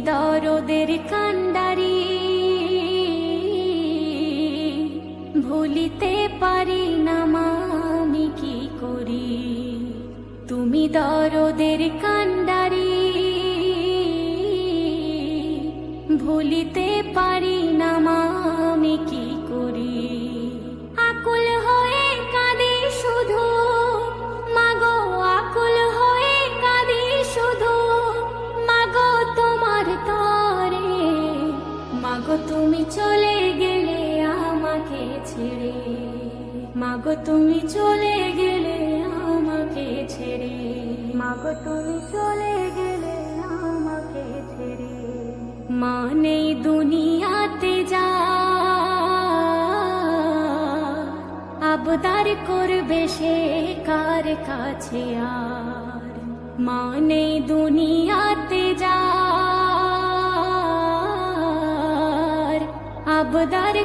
দরদের কান্ডারি, ভুলিতে পারি না মা আমি কি করি। তুমি দরদের কান্ডারি, ভুলিতে পারি না মা আমি কি করি। আকুল হয়ে কাঁদি শুধু মাগো, আকুল হয়ে কাঁদি শুধু মাগো তোমার তরে। মাগো তুমি চলে গেলে আমাকে ছেড়ে, মাগো তুমি চলে গেলে আমাকে ছেড়ে, মাগো তুমি চলে গেলে আমাকে ছেড়ে। মা নেই দুনিয়াতে যা আবদার করবে সে কার কাছে আর। মা নেই দুনিয়াতে যা আবদার